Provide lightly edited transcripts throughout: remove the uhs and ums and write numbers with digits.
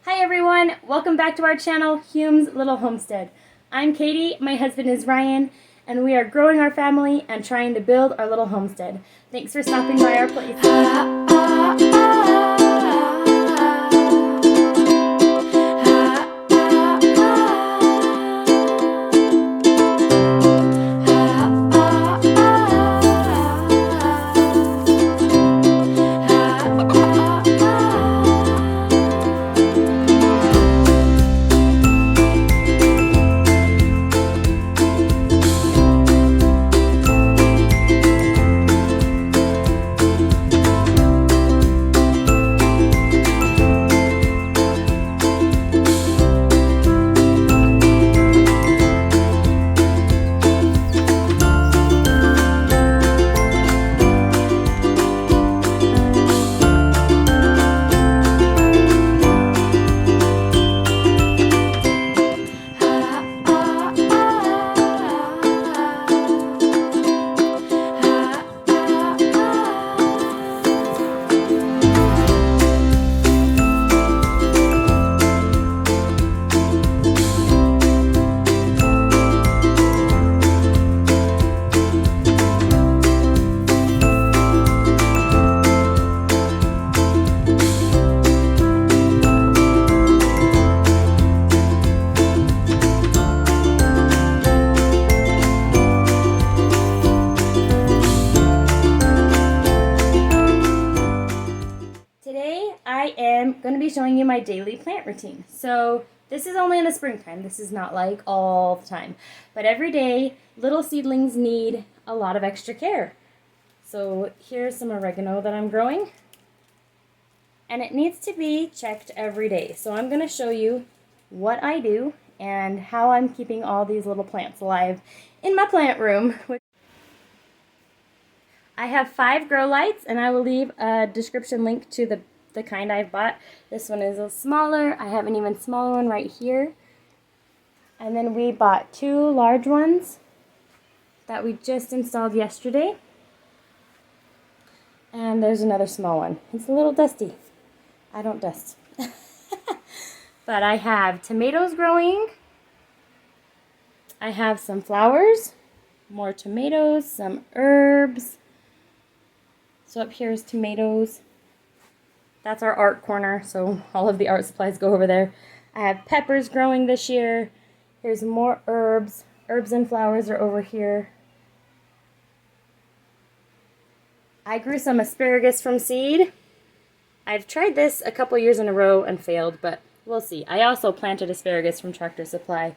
Hi everyone, welcome back to our channel, Hume's Little Homestead. I'm Katie, my husband is Ryan, and we are growing our family and trying to build our little homestead. Thanks for stopping by our place. Today I am going to be showing you my daily plant routine. So this is only in the springtime. This is not like all the time. But every day, little seedlings need a lot of extra care. So here's some oregano that I'm growing. And it needs to be checked every day. So I'm going to show you what I do and how I'm keeping all these little plants alive in my plant room. I have 5 grow lights, and I will leave a description link to the kind I've bought. This one is a smaller. I have an even smaller one right here. And then we bought 2 large ones that we just installed yesterday. And there's another small one. It's a little dusty. I don't dust. But I have tomatoes growing. I have some flowers, more tomatoes, some herbs. So up here is tomatoes. That's our art corner, so all of the art supplies go over there. I have peppers growing this year. Here's more herbs. Herbs and flowers are over here. I grew some asparagus from seed. I've tried this a couple years in a row and failed, but we'll see. I also planted asparagus from Tractor Supply.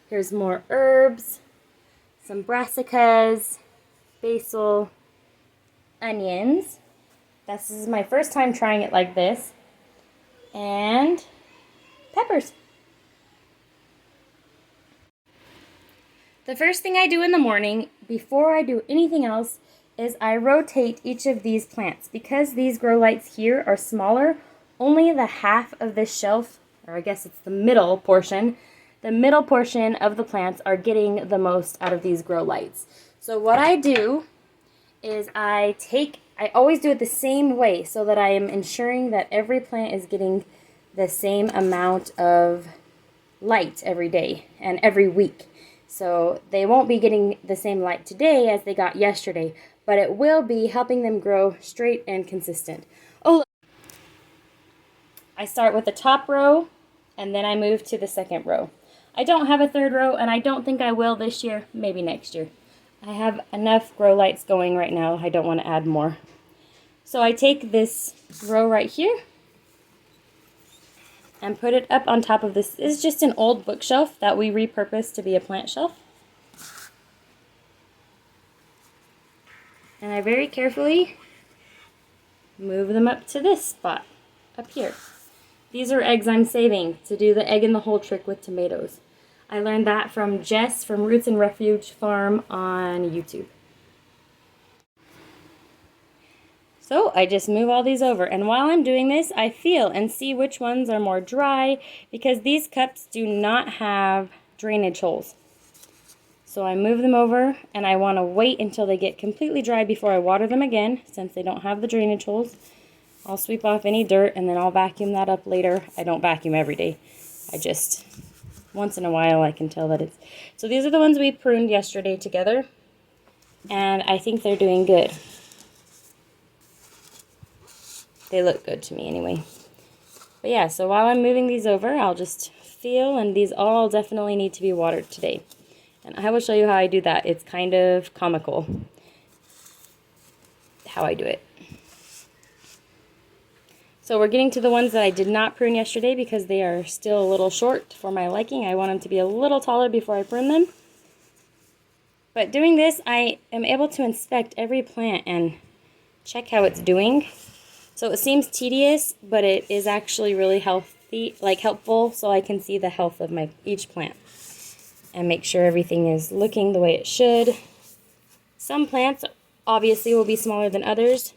Here's more herbs, some brassicas, basil, onions. This is my first time trying it like this. And peppers. The first thing I do in the morning, before I do anything else, is I rotate each of these plants. Because these grow lights here are smaller, only the half of this shelf, or I guess it's the middle portion of the plants are getting the most out of these grow lights. So what I do is I always do it the same way so that I am ensuring that every plant is getting the same amount of light every day and every week. So they won't be getting the same light today as they got yesterday, but it will be helping them grow straight and consistent. I start with the top row and then I move to the second row. I don't have a third row, and I don't think I will this year, maybe next year. I have enough grow lights going right now. I don't want to add more. So I take this row right here and put it up on top of this. This is just an old bookshelf that we repurposed to be a plant shelf. And I very carefully move them up to this spot up here. These are eggs I'm saving to do the egg in the hole trick with tomatoes. I learned that from Jess from Roots and Refuge Farm on YouTube. So I just move all these over, and while I'm doing this, I feel and see which ones are more dry, because these cups do not have drainage holes. So I move them over, and I want to wait until they get completely dry before I water them again, since they don't have the drainage holes. I'll sweep off any dirt and then I'll vacuum that up later. I don't vacuum every day. I just, once in a while I can tell that it's... So these are the ones we pruned yesterday together. And I think they're doing good. They look good to me anyway. But yeah, so while I'm moving these over, I'll just feel, and these all definitely need to be watered today. And I will show you how I do that. It's kind of comical how I do it. So we're getting to the ones that I did not prune yesterday because they are still a little short for my liking. I want them to be a little taller before I prune them. But doing this, I am able to inspect every plant and check how it's doing. So it seems tedious, but it is actually really healthy, like helpful, so I can see the health of each plant and make sure everything is looking the way it should. Some plants obviously will be smaller than others.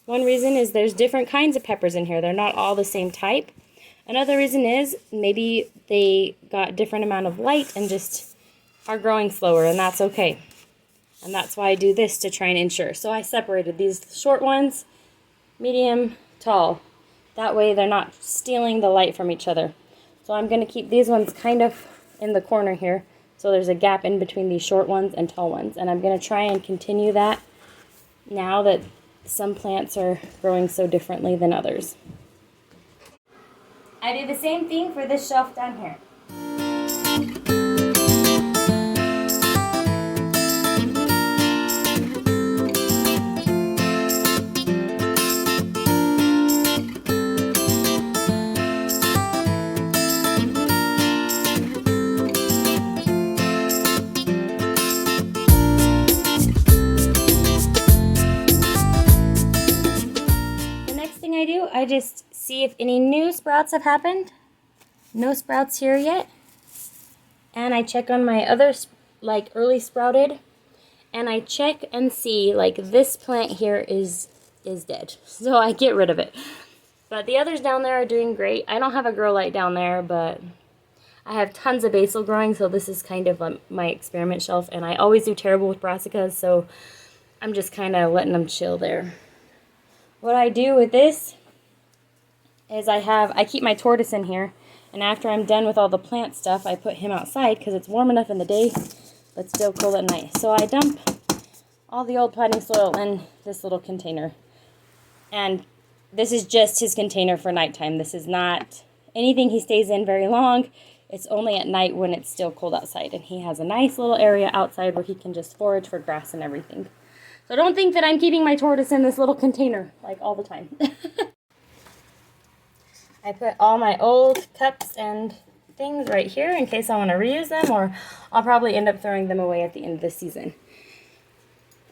One reason is there's different kinds of peppers in here. They're not all the same type. Another reason is maybe they got different amount of light and just are growing slower, and that's okay. And that's why I do this, to try and ensure. So I separated these short ones, medium, tall. That way they're not stealing the light from each other. So I'm going to keep these ones kind of in the corner here. So there's a gap in between these short ones and tall ones. And I'm going to try and continue that now that some plants are growing so differently than others. I do the same thing for this shelf down here. I just see if any new sprouts have happened. No sprouts here yet. And I check on my other, like, early sprouted. And I check and see, like, this plant here is dead. So I get rid of it. But the others down there are doing great. I don't have a grow light down there, but I have tons of basil growing. So this is kind of my experiment shelf. And I always do terrible with brassicas. So I'm just kind of letting them chill there. What I do with this is I keep my tortoise in here, and after I'm done with all the plant stuff, I put him outside because it's warm enough in the day, but still cold at night. So I dump all the old potting soil in this little container. And this is just his container for nighttime. This is not anything he stays in very long. It's only at night when it's still cold outside, and he has a nice little area outside where he can just forage for grass and everything. So don't think that I'm keeping my tortoise in this little container, like, all the time. I put all my old cups and things right here in case I want to reuse them, or I'll probably end up throwing them away at the end of the season.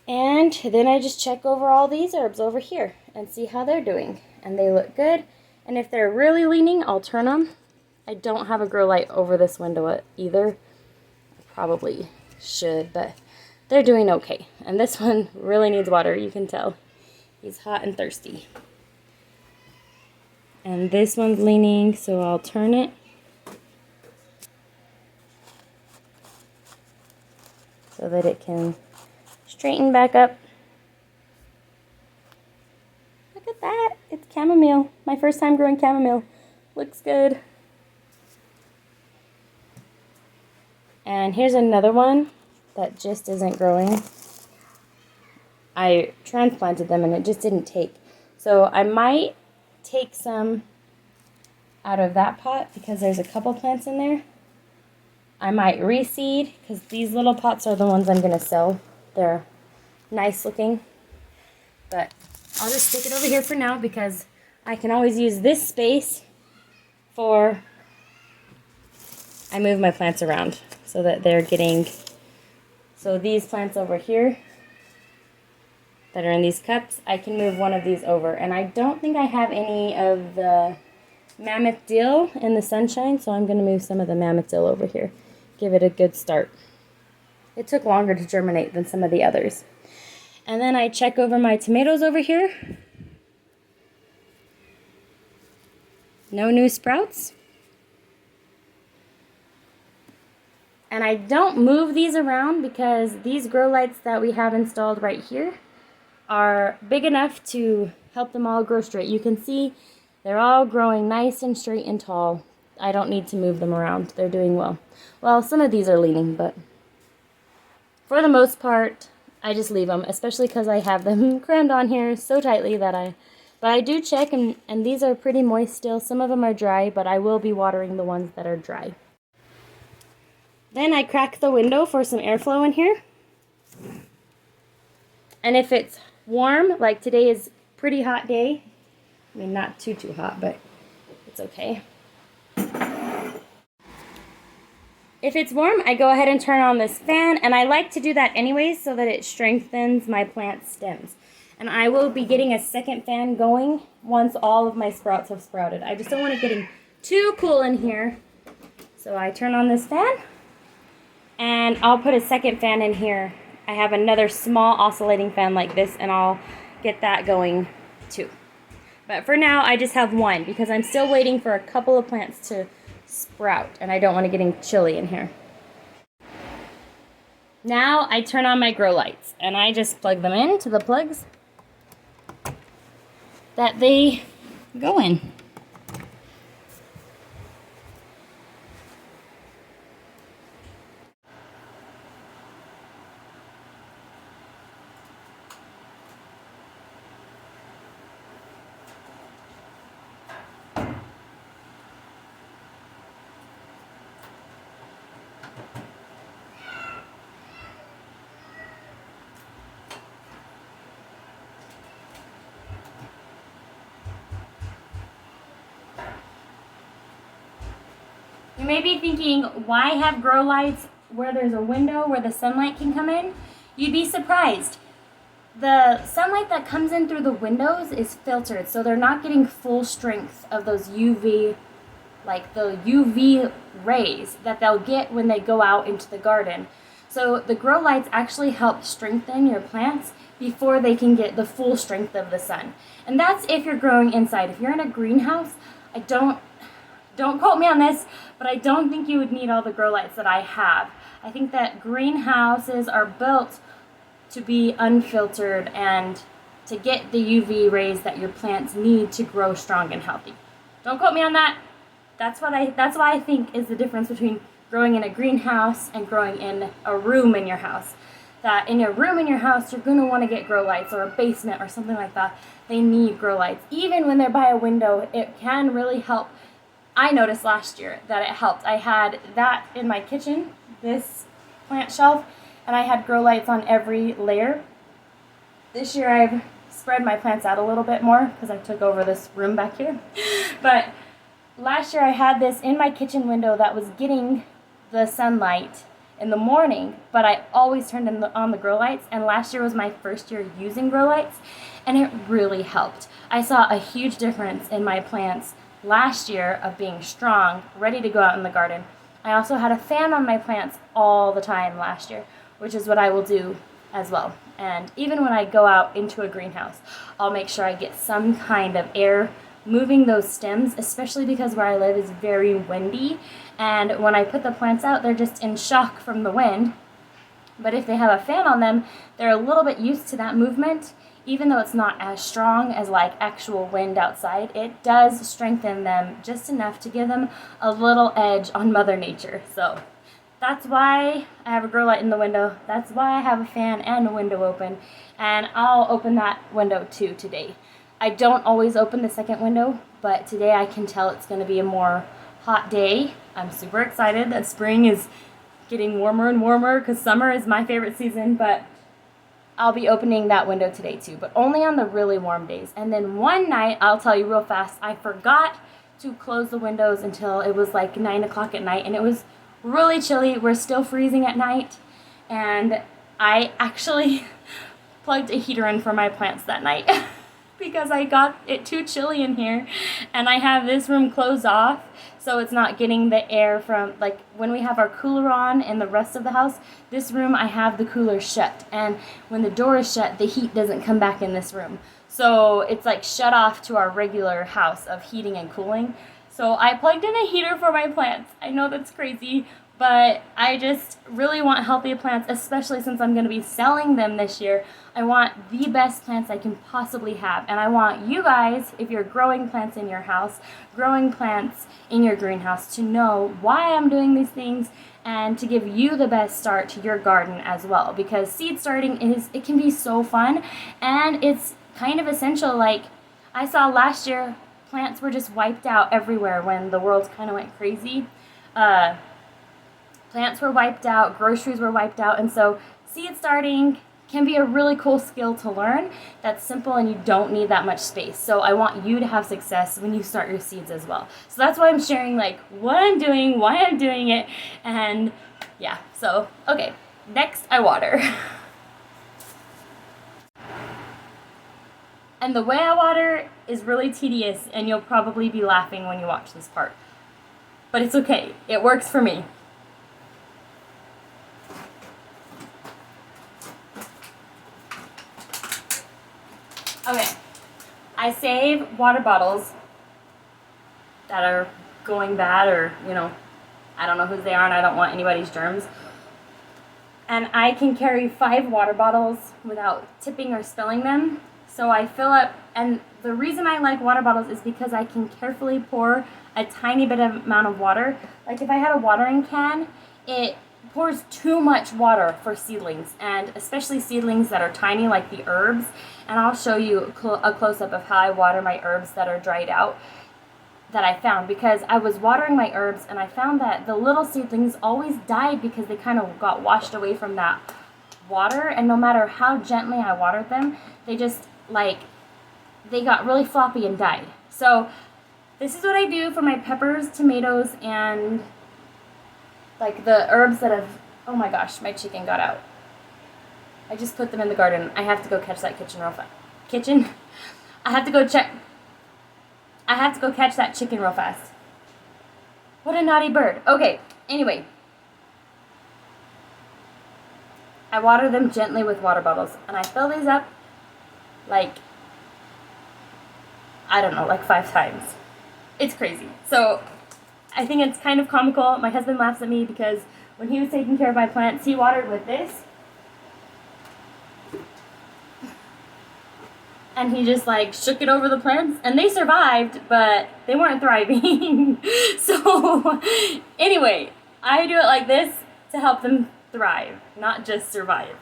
And then I just check over all these herbs over here and see how they're doing. And they look good. And if they're really leaning, I'll turn them. I don't have a grow light over this window either. I probably should, but they're doing okay. And this one really needs water, you can tell. He's hot and thirsty. And this one's leaning, so I'll turn it. So that it can straighten back up. Look at that. It's chamomile. My first time growing chamomile. Looks good. And here's another one that just isn't growing. I transplanted them and it just didn't take. So I might take some out of that pot because there's a couple plants in there. I might reseed because these little pots are the ones I'm going to sell. They're nice looking. But I'll just stick it over here for now because I can always use this space for... I move my plants around so that they're getting... So these plants over here that are in these cups, I can move one of these over. And I don't think I have any of the mammoth dill in the sunshine, so I'm going to move some of the mammoth dill over here. Give it a good start. It took longer to germinate than some of the others. And then I check over my tomatoes over here. No new sprouts. And I don't move these around because these grow lights that we have installed right here are big enough to help them all grow straight. You can see they're all growing nice and straight and tall. I don't need to move them around. They're doing well. Well, some of these are leaning, but for the most part, I just leave them, especially because I have them crammed on here so tightly but I do check, and these are pretty moist still. Some of them are dry, but I will be watering the ones that are dry. Then I crack the window for some airflow in here. And if it's warm, like today is a pretty hot day. I mean, not too hot, but it's okay. If it's warm, I go ahead and turn on this fan, and I like to do that anyways so that it strengthens my plant stems. And I will be getting a second fan going once all of my sprouts have sprouted. I just don't want it getting too cool in here. So I turn on this fan, and I'll put a second fan in here. I have another small oscillating fan like this, and I'll get that going too. But for now, I just have one because I'm still waiting for a couple of plants to sprout, and I don't want it getting chilly in here. Now I turn on my grow lights, and I just plug them into the plugs that they go in. You may be thinking, why have grow lights where there's a window where the sunlight can come in? You'd be surprised. The sunlight that comes in through the windows is filtered, so they're not getting full strength of those UV, like the UV rays that they'll get when they go out into the garden. So the grow lights actually help strengthen your plants before they can get the full strength of the sun. And that's if you're growing inside. If you're in a greenhouse, don't quote me on this, but I don't think you would need all the grow lights that I have. I think that greenhouses are built to be unfiltered and to get the UV rays that your plants need to grow strong and healthy. Don't quote me on that. That's why I think is the difference between growing in a greenhouse and growing in a room in your house. That in a room in your house, you're going to want to get grow lights, or a basement or something like that. They need grow lights. Even when they're by a window, it can really help. I noticed last year that it helped. I had that in my kitchen, this plant shelf, and I had grow lights on every layer. This year I've spread my plants out a little bit more because I took over this room back here. But last year I had this in my kitchen window that was getting the sunlight in the morning, but I always turned on the grow lights, and last year was my first year using grow lights, and it really helped. I saw a huge difference in my plants last year of being strong, ready to go out in the garden. I also had a fan on my plants all the time last year, which is what I will do as well. And even when I go out into a greenhouse, I'll make sure I get some kind of air moving those stems, especially because where I live is very windy. And when I put the plants out, they're just in shock from the wind. But if they have a fan on them, they're a little bit used to that movement. Even though it's not as strong as like actual wind outside, it does strengthen them just enough to give them a little edge on Mother Nature. So that's why I have a grow light in the window. That's why I have a fan and a window open. And I'll open that window too today. I don't always open the second window, but today I can tell it's going to be a more hot day. I'm super excited that spring is getting warmer and warmer because summer is my favorite season, but I'll be opening that window today too, but only on the really warm days. And then one night, I'll tell you real fast, I forgot to close the windows until it was like 9 o'clock at night, and it was really chilly. We're still freezing at night, and I actually plugged a heater in for my plants that night because I got it too chilly in here, and I have this room closed off so it's not getting the air from, like when we have our cooler on in the rest of the house, this room I have the cooler shut, and when the door is shut, the heat doesn't come back in this room. So it's like shut off to our regular house of heating and cooling. So I plugged in a heater for my plants. I know that's crazy, But I just really want healthy plants, especially since I'm going to be selling them this year. I want the best plants I can possibly have. And I want you guys, if you're growing plants in your house, growing plants in your greenhouse, to know why I'm doing these things and to give you the best start to your garden as well. Because seed starting it can be so fun, and it's kind of essential. Like I saw last year, plants were just wiped out everywhere when the world kind of went crazy. Plants were wiped out, groceries were wiped out, and so seed starting can be a really cool skill to learn that's simple and you don't need that much space. So I want you to have success when you start your seeds as well. So that's why I'm sharing like what I'm doing, why I'm doing it, and yeah. So, okay, next I water. And the way I water is really tedious and you'll probably be laughing when you watch this part. But it's okay, it works for me. Okay, I save water bottles that are going bad, or, you know, I don't know whose they are and I don't want anybody's germs. And I can carry 5 water bottles without tipping or spilling them. So I fill up, and the reason I like water bottles is because I can carefully pour a tiny bit of amount of water. Like if I had a watering can, it pours too much water for seedlings, and especially seedlings that are tiny like the herbs. And I'll show you a close-up of how I water my herbs that are dried out that I found, because I was watering my herbs and I found that the little seedlings always died because they kind of got washed away from that water, and no matter how gently I watered them, they just they got really floppy and died. So this is what I do for my peppers, tomatoes, and like the herbs that have, oh my gosh, my chicken got out. I just put them in the garden. I have to go catch that I have to go catch that chicken real fast. What a naughty bird. Okay, anyway. I water them gently with water bottles, and I fill these up like, I don't know, like 5 times. It's crazy. So I think it's kind of comical. My husband laughs at me because when he was taking care of my plants, he watered with this. And he just like shook it over the plants, and they survived, but they weren't thriving. So anyway, I do it like this to help them thrive, not just survive.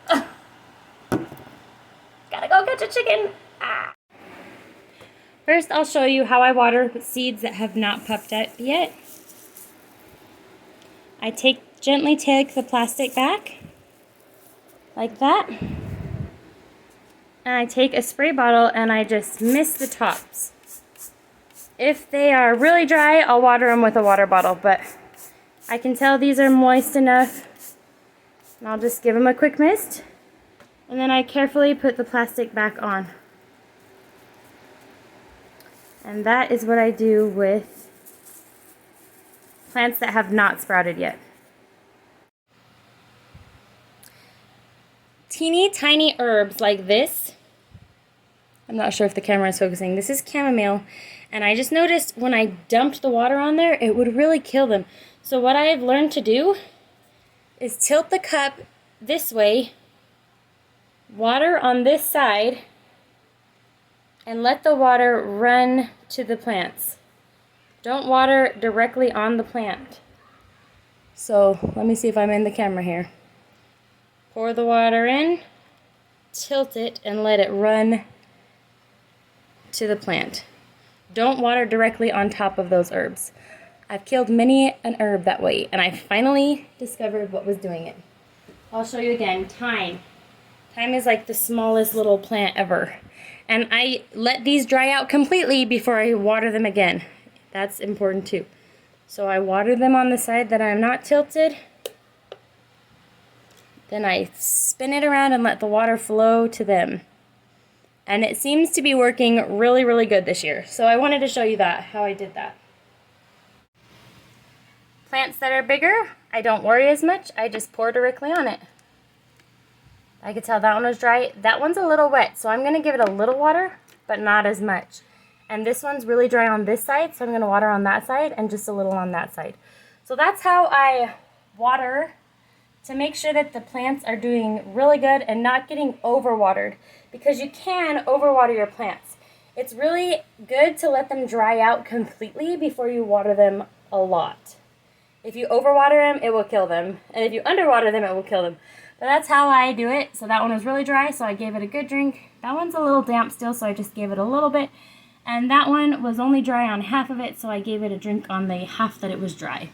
Gotta go catch a chicken. Ah. First, I'll show you how I water seeds that have not puffed up yet. I gently take the plastic back, like that. And I take a spray bottle and I just mist the tops. If they are really dry, I'll water them with a water bottle, but I can tell these are moist enough. And I'll just give them a quick mist. And then I carefully put the plastic back on. And that is what I do with plants that have not sprouted yet. Teeny tiny herbs like this. I'm not sure if the camera is focusing. This is chamomile, and I just noticed when I dumped the water on there, it would really kill them. So what I have learned to do is tilt the cup this way, water on this side, and let the water run to the plants. Don't water directly on the plant. So let me see if I'm in the camera here. Pour the water in, tilt it, and let it run to the plant. Don't water directly on top of those herbs. I've killed many an herb that way, and I finally discovered what was doing it. I'll show you again. Thyme. Thyme is like the smallest little plant ever. And I let these dry out completely before I water them again. That's important too. So I water them on the side that I'm not tilted. Then I spin it around and let the water flow to them. And it seems to be working really, really good this year. So I wanted to show you that, how I did that. Plants that are bigger, I don't worry as much. I just pour directly on it. I could tell that one was dry. That one's a little wet, so I'm going to give it a little water, but not as much. And this one's really dry on this side, so I'm going to water on that side and just a little on that side. So that's how I water to make sure that the plants are doing really good and not getting overwatered, because you can overwater your plants. It's really good to let them dry out completely before you water them a lot. If you overwater them, it will kill them. And if you underwater them, it will kill them. But that's how I do it. So that one was really dry, so I gave it a good drink. That one's a little damp still, so I just gave it a little bit. And that one was only dry on half of it, so I gave it a drink on the half that it was dry.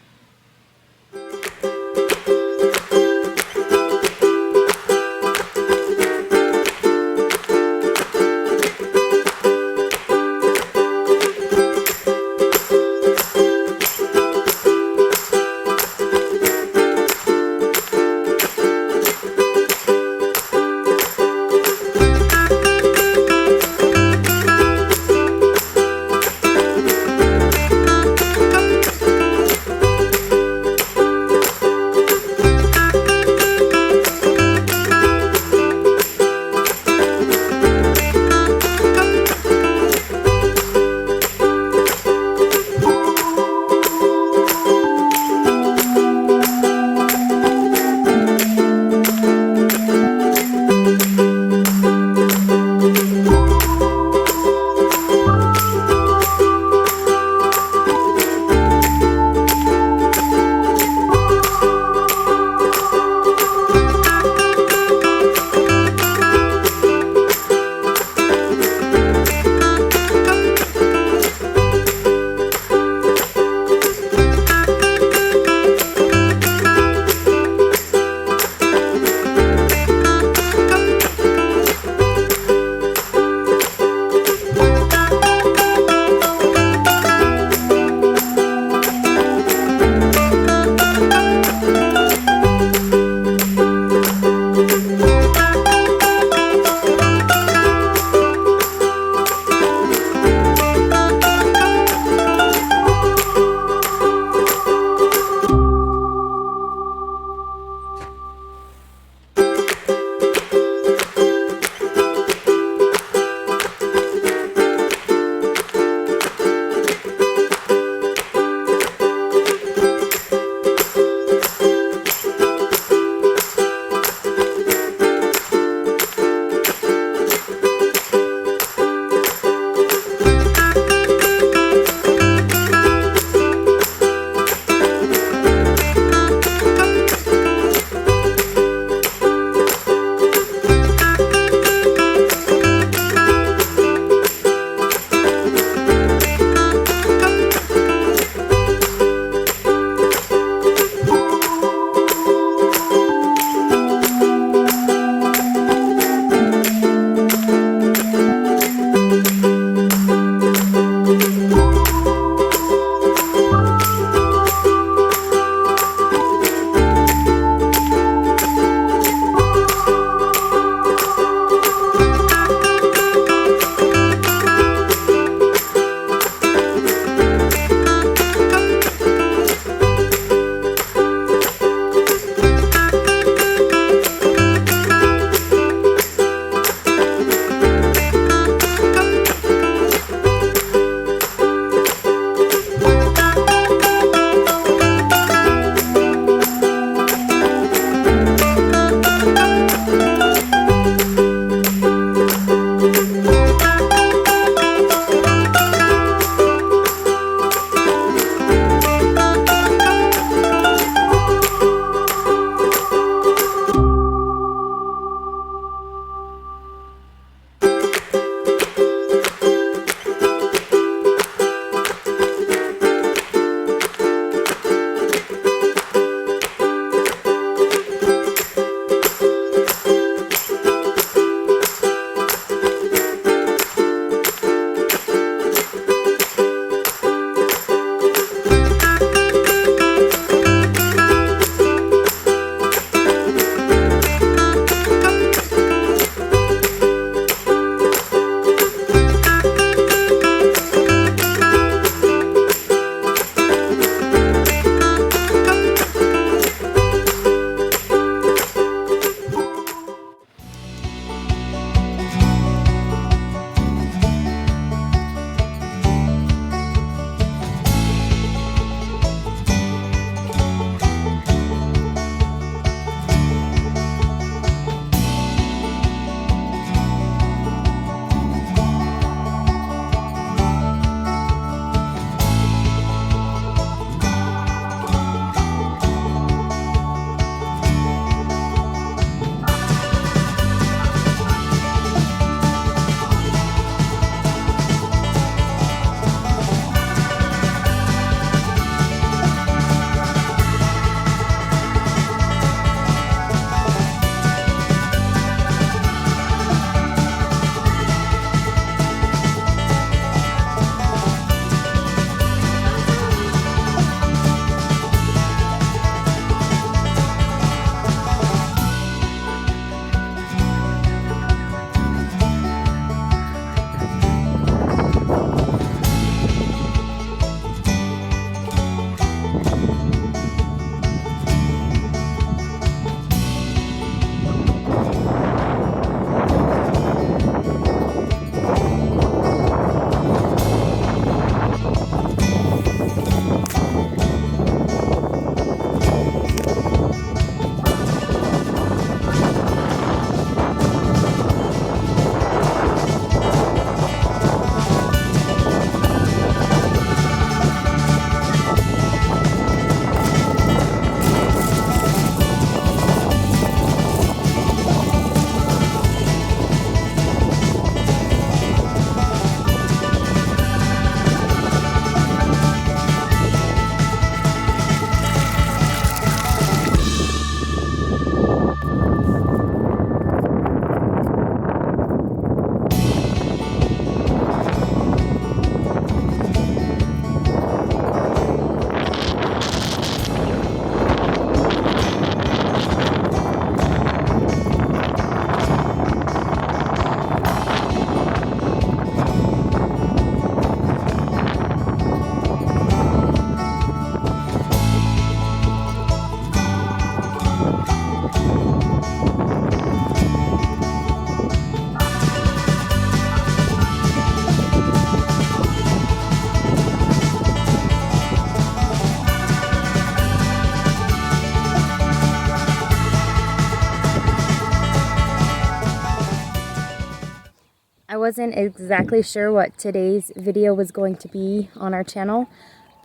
wasn't exactly sure what today's video was going to be on our channel,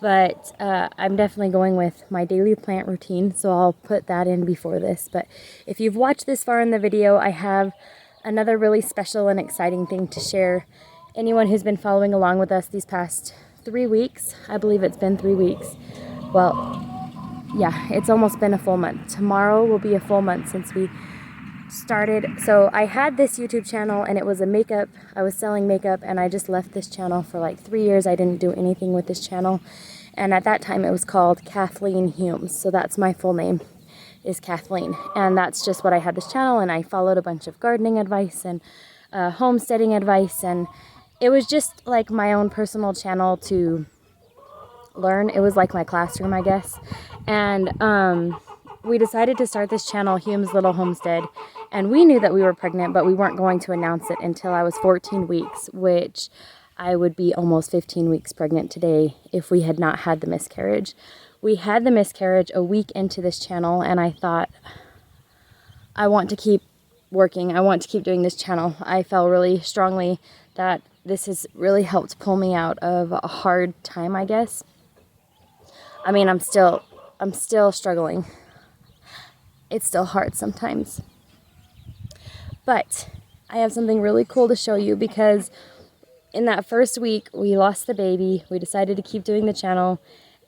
but I'm definitely going with my daily plant routine, so I'll put that in before this. But if you've watched this far in the video, I have another really special and exciting thing to share. Anyone who's been following along with us these past 3 weeks, I believe it's been 3 weeks. Well, yeah, it's almost been a full month. Tomorrow will be a full month since we started. So I had this YouTube channel and it was I was selling makeup, and I just left this channel for like 3 years. I didn't do anything with this channel. And at that time it was called Kathleen Humes. So that's my full name, is Kathleen. And that's just what I had this channel, and I followed a bunch of gardening advice and homesteading advice, and it was just like my own personal channel to learn. It was like my classroom, I guess. And we decided to start this channel, Hume's Little Homestead, and we knew that we were pregnant, but we weren't going to announce it until I was 14 weeks, which I would be almost 15 weeks pregnant today if we had not had the miscarriage. We had the miscarriage a week into this channel, and I thought, I want to keep working. I want to keep doing this channel. I felt really strongly that this has really helped pull me out of a hard time, I guess. I mean, I'm still struggling. It's still hard sometimes. But I have something really cool to show you, because in that first week, we lost the baby. We decided to keep doing the channel,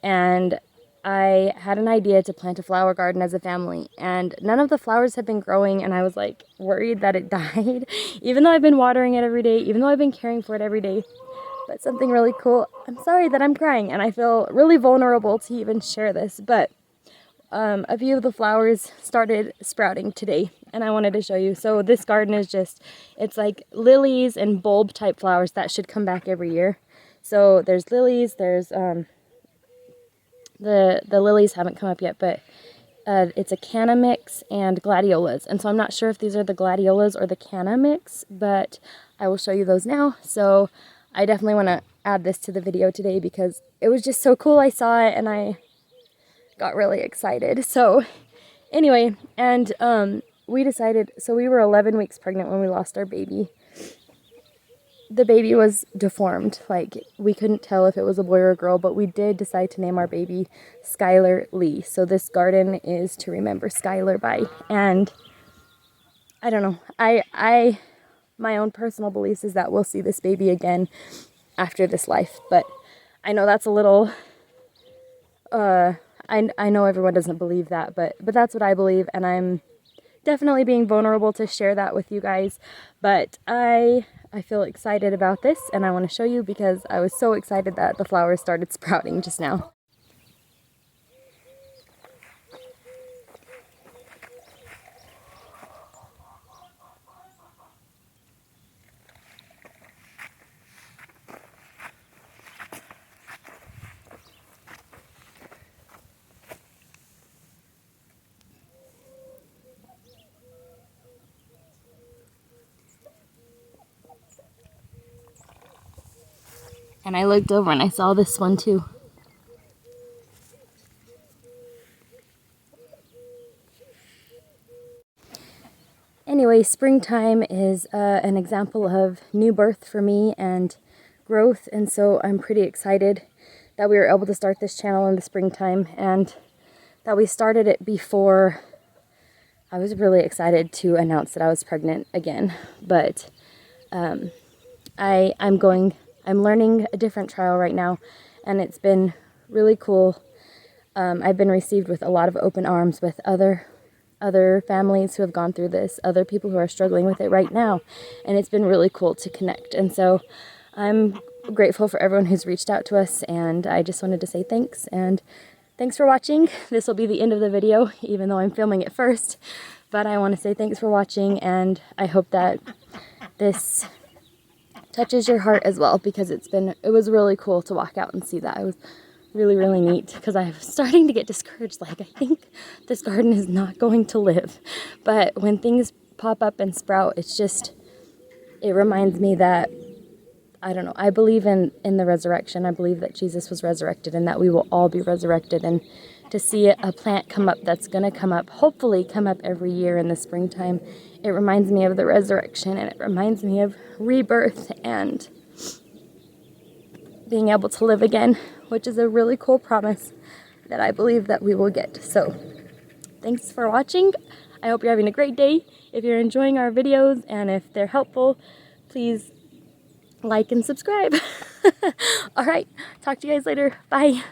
and I had an idea to plant a flower garden as a family, and none of the flowers have been growing, and I was like worried that it died, even though I've been watering it every day, even though I've been caring for it every day. But something really cool, I'm sorry that I'm crying, and I feel really vulnerable to even share this, but a few of the flowers started sprouting today, and I wanted to show you. So this garden is it's like lilies and bulb type flowers that should come back every year. So there's lilies, there's the lilies haven't come up yet, but it's a canna mix and gladiolas. And so I'm not sure if these are the gladiolas or the canna mix, but I will show you those now. So I definitely want to add this to the video today because it was just so cool. I saw it and I got really excited. So anyway, and we decided, so we were 11 weeks pregnant when we lost our baby. The baby was deformed, like we couldn't tell if it was a boy or a girl, but we did decide to name our baby Skylar Lee. So this garden is to remember Skylar by. And I don't know, I my own personal beliefs is that we'll see this baby again after this life, but I know that's a little I know everyone doesn't believe that, but that's what I believe, and I'm definitely being vulnerable to share that with you guys. But I feel excited about this, and I want to show you because I was so excited that the flowers started sprouting just now. And I looked over and I saw this one too. Anyway, springtime is an example of new birth for me and growth, and so I'm pretty excited that we were able to start this channel in the springtime, and that we started it before. I was really excited to announce that I was pregnant again, but I'm learning a different trial right now, and it's been really cool. I've been received with a lot of open arms with other families who have gone through this, other people who are struggling with it right now, and it's been really cool to connect. And so I'm grateful for everyone who's reached out to us, and I just wanted to say thanks, and thanks for watching. This will be the end of the video, even though I'm filming it first, but I want to say thanks for watching, and I hope that this touches your heart as well, because it was really cool to walk out and see that. It was really, really neat, because I'm starting to get discouraged. Like, I think this garden is not going to live. But when things pop up and sprout, it reminds me that I don't know. I believe in the resurrection. I believe that Jesus was resurrected and that we will all be resurrected. And to see a plant come up that's going to come up, hopefully come up every year in the springtime, it reminds me of the resurrection, and it reminds me of rebirth and being able to live again, which is a really cool promise that I believe that we will get. So thanks for watching. I hope you're having a great day. If you're enjoying our videos and if they're helpful, please like and subscribe. All right, talk to you guys later. Bye.